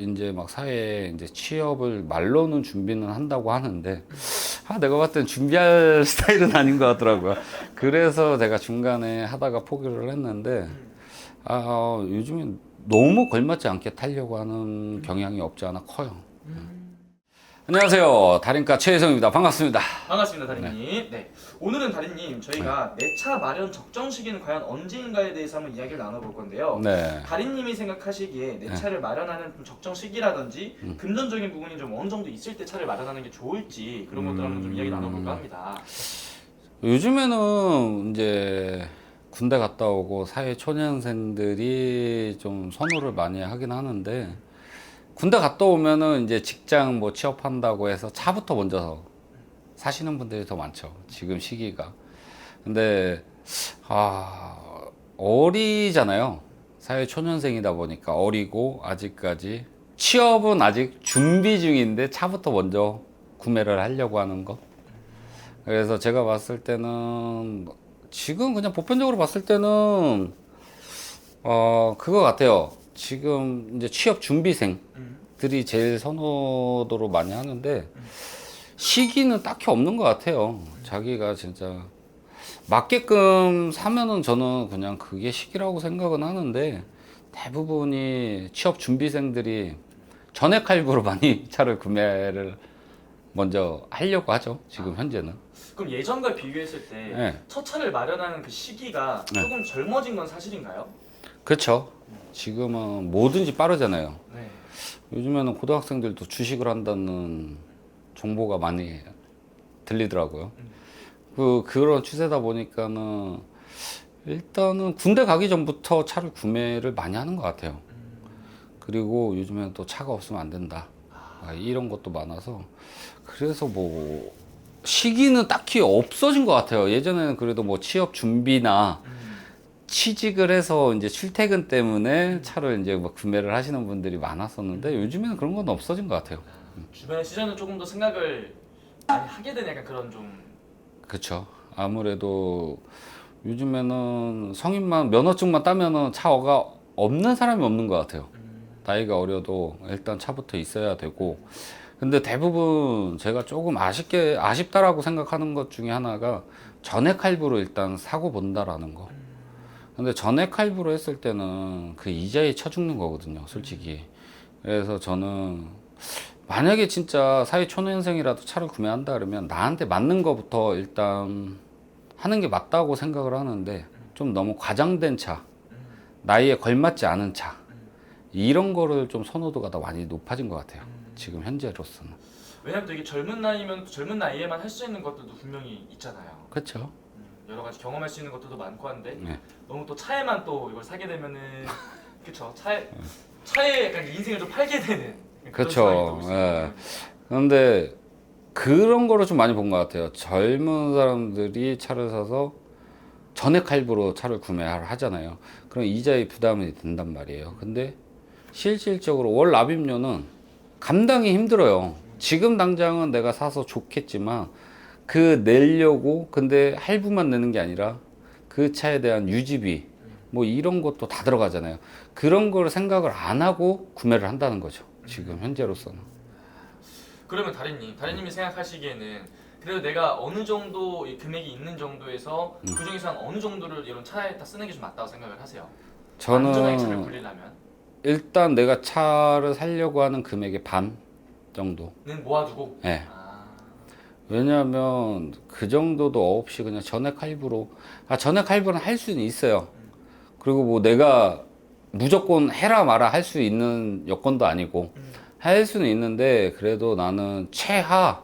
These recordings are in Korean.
이제 막 사회에 이제 취업을 말로는 준비는 한다고 하는데, 내가 봤을 땐 준비할 스타일은 아닌 것 같더라고요. 그래서 제가 중간에 하다가 포기를 했는데, 요즘엔 너무 걸맞지 않게 타려고 하는 경향이 없지 않아 커요. 안녕하세요. 달인가 최혜성입니다. 반갑습니다. 반갑습니다, 다리님. 네. 오늘은 다리님, 저희가 내 차 마련 적정 시기는 과연 언제인가에 대해서 한번 이야기를 나눠볼 건데요. 네. 다리님이 생각하시기에 내 차를 마련하는 좀 적정 시기라든지 금전적인 부분이 좀 어느 정도 있을 때 차를 마련하는 게 좋을지 그런 것들 한번 좀 이야기 나눠볼까 합니다. 요즘에는 이제 군대 갔다 오고 사회 초년생들이 좀 선호를 많이 하긴 하는데, 군대 갔다 오면은 이제 직장 뭐 취업한다고 해서 차부터 먼저 사시는 분들이 더 많죠. 지금 시기가. 근데 어리잖아요. 사회 초년생이다 보니까 어리고 아직까지 취업은 아직 준비 중인데 차부터 먼저 구매를 하려고 하는 거. 그래서 제가 봤을 때는 지금 그냥 보편적으로 봤을 때는 그거 같아요. 지금 이제 취업 준비생들이 제일 선호도로 많이 하는데, 시기는 딱히 없는 것 같아요. 자기가 진짜 맞게끔 사면은 저는 그냥 그게 시기라고 생각은 하는데, 대부분이 취업 준비생들이 전액 할부로 많이 차를 구매를 먼저 하려고 하죠. 지금 현재는. 그럼 예전과 비교했을 때 네. 첫 차를 마련하는 그 시기가 조금 젊어진 건 사실인가요? 그렇죠. 지금은 뭐든지 빠르잖아요. 네. 요즘에는 고등학생들도 주식을 한다는 정보가 많이 들리더라고요. 그런 추세다 보니까는 일단은 군대 가기 전부터 차를 구매를 많이 하는 것 같아요. 그리고 요즘에는 또 차가 없으면 안 된다. 이런 것도 많아서. 그래서 뭐 시기는 딱히 없어진 것 같아요. 예전에는 그래도 뭐 취업 준비나 취직을 해서 이제 출퇴근 때문에 차를 이제 뭐 구매를 하시는 분들이 많았었는데, 요즘에는 그런 건 없어진 것 같아요. 주변의 시선을 조금 더 생각을 많이 하게 되는 약간 그런 좀 그렇죠. 아무래도 요즘에는 성인만 면허증만 따면은 차가 없는 사람이 없는 것 같아요. 나이가 어려도 일단 차부터 있어야 되고. 근데 대부분 제가 조금 아쉽다라고 생각하는 것 중에 하나가 전액 할부로 일단 사고 본다라는 거. 근데 전액 할부로 했을 때는 그 이자에 쳐 죽는 거거든요, 솔직히. 그래서 저는 만약에 진짜 사회 초년생이라도 차를 구매한다 그러면 나한테 맞는 거부터 일단 하는 게 맞다고 생각을 하는데, 좀 너무 과장된 차, 나이에 걸맞지 않은 차, 이런 거를 좀 선호도가 더 많이 높아진 것 같아요. 지금 현재로서는. 왜냐면 또 이게 젊은 나이면 또 젊은 나이에만 할 수 있는 것들도 분명히 있잖아요. 그렇죠. 여러 가지 경험할 수 있는 것들도 많고 한데 네. 너무 또 차에만 또 이걸 사게 되면은 그쵸 차에 약간 인생을 좀 팔게 되는 그런 상황이 또 그렇죠. 올 수 예. 있는. 그런데 그런 거를 좀 많이 본 것 같아요. 젊은 사람들이 차를 사서 전액 할부로 차를 구매를 하잖아요. 그럼 이자의 부담이 된단 말이에요. 근데 실질적으로 월 납입료는 감당이 힘들어요. 지금 당장은 내가 사서 좋겠지만, 그 내려고 근데 할부만 내는 게 아니라 그 차에 대한 유지비 뭐 이런 것도 다 들어가잖아요. 그런 걸 생각을 안 하고 구매를 한다는 거죠. 지금 현재로서는. 그러면 다리님이 생각하시기에는 그래도 내가 어느 정도 이 금액이 있는 정도에서 그 중에서 한 어느 정도를 이런 차에다 쓰는 게 좀 맞다고 생각을 하세요? 안전하게 차를 저는 굴리려면 일단 내가 차를 사려고 하는 금액의 반 정도. 는 모아두고. 예. 아, 왜냐하면 그 정도도 없이 그냥 전액 할부로, 전액 할부는 할 수는 있어요. 그리고 뭐 내가 무조건 해라 마라 할 수 있는 여건도 아니고, 할 수는 있는데, 그래도 나는 최하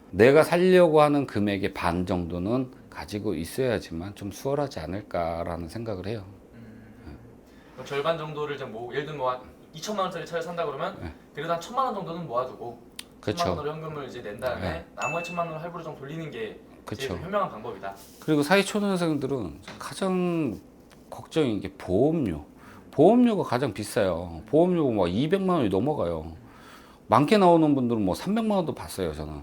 내가 살려고 하는 금액의 반 정도는 가지고 있어야지만 좀 수월하지 않을까라는 생각을 해요. 그럼 절반 정도를 이제 뭐 예를 들면 뭐 2천만 원짜리 차를 산다 그러면 그래도 한 1,000만 원 정도는 모아두고 1,000만 원으로 현금을 이제 낸 다음에 네. 나머지 1,000만 원을 할부로 좀 돌리는 게 제일 그쵸. 좀 현명한 방법이다. 그리고 사회초년생들은 가장 걱정인 게 보험료. 보험료가 가장 비싸요. 보험료가 뭐 200만 원이 넘어가요. 많게 나오는 분들은 뭐 300만 원도 봤어요, 저는.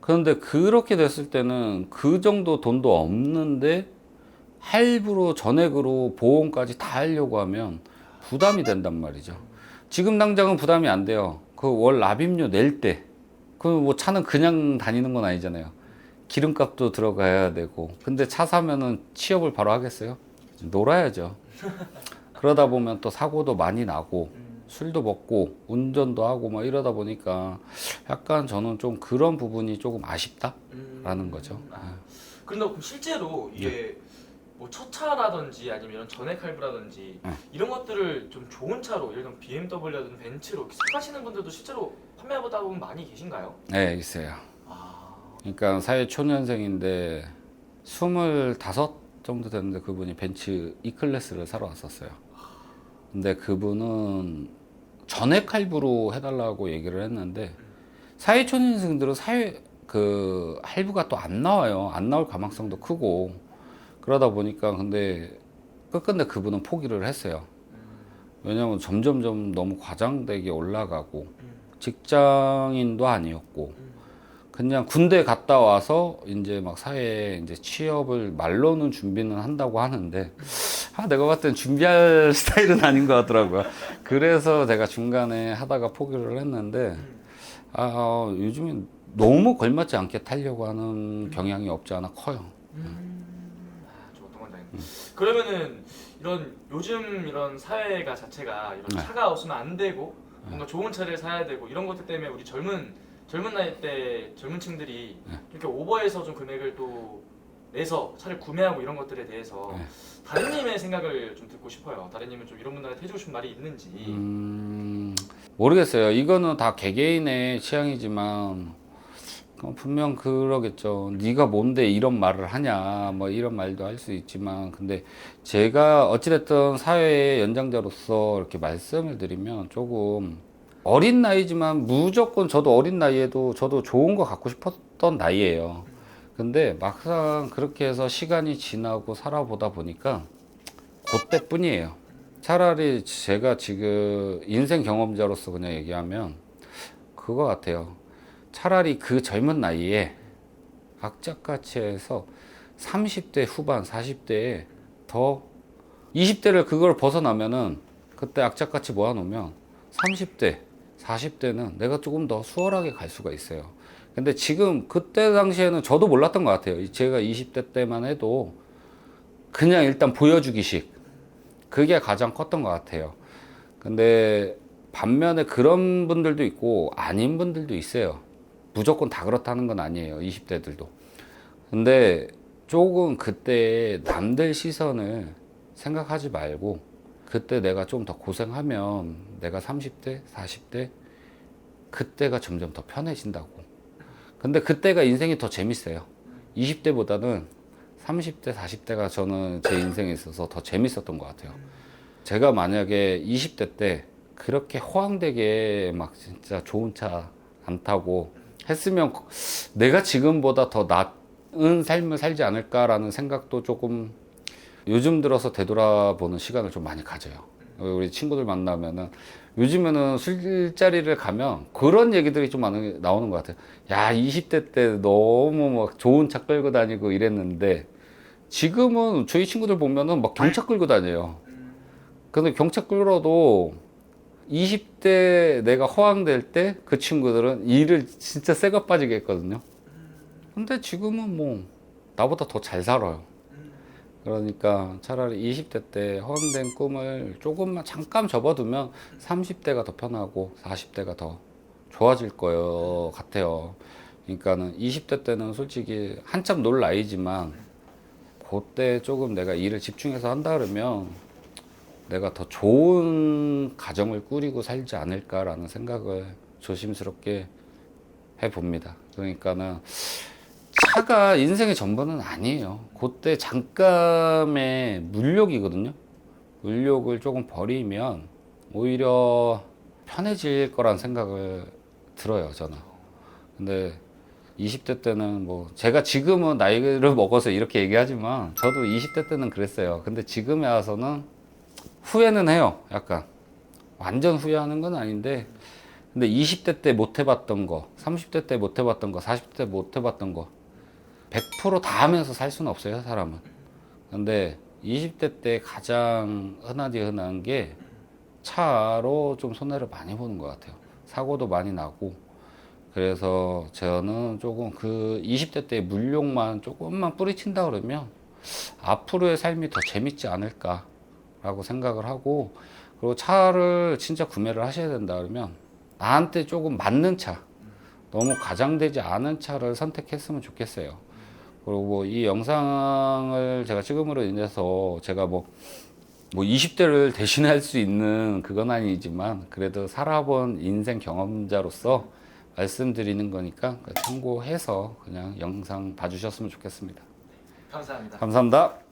그런데 그렇게 됐을 때는 그 정도 돈도 없는데 할부로 전액으로 보험까지 다 하려고 하면 부담이 된단 말이죠. 지금 당장은 부담이 안 돼요. 그 월 납입료 낼 때. 그 뭐 차는 그냥 다니는 건 아니잖아요. 기름값도 들어가야 되고. 근데 차 사면은 취업을 바로 하겠어요? 놀아야죠. 그러다 보면 또 사고도 많이 나고 술도 먹고 운전도 하고 막 이러다 보니까 약간 저는 좀 그런 부분이 조금 아쉽다라는 거죠. 그런데 그럼 실제로 이게 뭐 첫 차라든지 아니면 이런 전액 할부라든지 이런 것들을 좀 좋은 차로 예를 들면 BMW라든지 벤츠로 이렇게 사시는 분들도 실제로 판매하다 보면 많이 계신가요? 네, 있어요. 아, 그러니까 사회 초년생인데 25 정도 됐는데 그분이 벤츠 E클래스를 사러 왔었어요. 근데 그분은 전액 할부로 해달라고 얘기를 했는데 사회 초년생들은 그 할부가 또 안 나와요. 안 나올 가망성도 크고 그러다 보니까 근데 끝끝내 그분은 포기를 했어요. 왜냐면 점점점 너무 과장되게 올라가고 직장인도 아니었고 그냥 군대 갔다 와서 이제 막 사회에 이제 취업을 말로는 준비는 한다고 하는데 내가 봤을 땐 준비할 스타일은 아닌 것 같더라고요. 그래서 제가 중간에 하다가 포기를 했는데 요즘엔 너무 걸맞지 않게 타려고 하는 경향이 없지 않아 커요. 좋았던 건데. 그러면은 이런 요즘 이런 사회가 자체가 이런 차가 없으면 안 되고 뭔가 좋은 차를 사야 되고 이런 것들 때문에 우리 젊은 나이 때 젊은 층들이 이렇게 오버해서 좀 금액을 또 내서 차를 구매하고 이런 것들에 대해서 다른님의 생각을 좀 듣고 싶어요. 다른님은 좀 이런 분들한테 해주고 싶은 말이 있는지. 모르겠어요. 이거는 다 개개인의 취향이지만 분명 그러겠죠. 네가 뭔데 이런 말을 하냐 뭐 이런 말도 할 수 있지만 근데 제가 어찌됐든 사회의 연장자로서 이렇게 말씀을 드리면 조금 어린 나이지만 무조건 저도 어린 나이에도 저도 좋은 거 갖고 싶었던 나이예요. 근데 막상 그렇게 해서 시간이 지나고 살아보다 보니까 그때뿐이에요. 차라리 제가 지금 인생 경험자로서 그냥 얘기하면 그거 같아요. 차라리 그 젊은 나이에 악착같이 해서 30대 후반, 40대에 더 20대를 그걸 벗어나면은 그때 악착같이 모아놓으면 30대, 40대는 내가 조금 더 수월하게 갈 수가 있어요. 근데 지금 그때 당시에는 저도 몰랐던 것 같아요. 제가 20대 때만 해도 그냥 일단 보여주기식. 그게 가장 컸던 것 같아요. 근데 반면에 그런 분들도 있고 아닌 분들도 있어요. 무조건 다 그렇다는 건 아니에요. 20대들도. 근데 조금 그때 남들 시선을 생각하지 말고 그때 내가 좀 더 고생하면 내가 30대, 40대 그때가 점점 더 편해진다고. 근데 그때가 인생이 더 재밌어요. 20대보다는 30대, 40대가 저는 제 인생에 있어서 더 재밌었던 것 같아요. 제가 만약에 20대 때 그렇게 호황되게 막 진짜 좋은 차 안 타고 했으면 내가 지금보다 더 나은 삶을 살지 않을까라는 생각도 조금 요즘 들어서 되돌아보는 시간을 좀 많이 가져요. 우리 친구들 만나면은 요즘에는 술자리를 가면 그런 얘기들이 좀 많이 나오는 것 같아요. 야, 20대 때 너무 막 좋은 차 끌고 다니고 이랬는데 지금은 저희 친구들 보면은 막 경차 끌고 다녀요. 근데 경차 끌어도 20대 내가 허황될 때 그 친구들은 일을 진짜 새거 빠지게 했거든요. 근데 지금은 뭐 나보다 더 잘 살아요. 그러니까 차라리 20대 때 허황된 꿈을 조금만 잠깐 접어두면 30대가 더 편하고 40대가 더 좋아질 거 같아요. 그러니까는 20대 때는 솔직히 한참 놀 나이지만 그때 조금 내가 일을 집중해서 한다 그러면 내가 더 좋은 가정을 꾸리고 살지 않을까라는 생각을 조심스럽게 해봅니다. 그러니까는 차가 인생의 전부는 아니에요. 그때 잠깐의 물욕이거든요. 물욕을 조금 버리면 오히려 편해질 거란 생각을 들어요, 저는. 근데 20대 때는 뭐 제가 지금은 나이를 먹어서 이렇게 얘기하지만 저도 20대 때는 그랬어요. 근데 지금에 와서는 후회는 해요. 약간 완전 후회하는 건 아닌데 근데 20대 때 못 해봤던 거 30대 때 못 해봤던 거 40대 때 못 해봤던 거 100% 다 하면서 살 수는 없어요, 사람은. 근데 20대 때 가장 흔한 게 차로 좀 손해를 많이 보는 것 같아요. 사고도 많이 나고. 그래서 저는 조금 그 20대 때 물욕만 조금만 뿌리친다 그러면 앞으로의 삶이 더 재밌지 않을까라고 생각을 하고, 그리고 차를 진짜 구매를 하셔야 된다 그러면 나한테 조금 맞는 차, 너무 과장되지 않은 차를 선택했으면 좋겠어요. 그리고 뭐이 영상을 제가 찍음으로 인해서 제가 뭐 20대를 대신할 수 있는 그건 아니지만 그래도 살아본 인생 경험자로서 말씀드리는 거니까 참고해서 그냥 영상 봐주셨으면 좋겠습니다. 감사합니다. 감사합니다.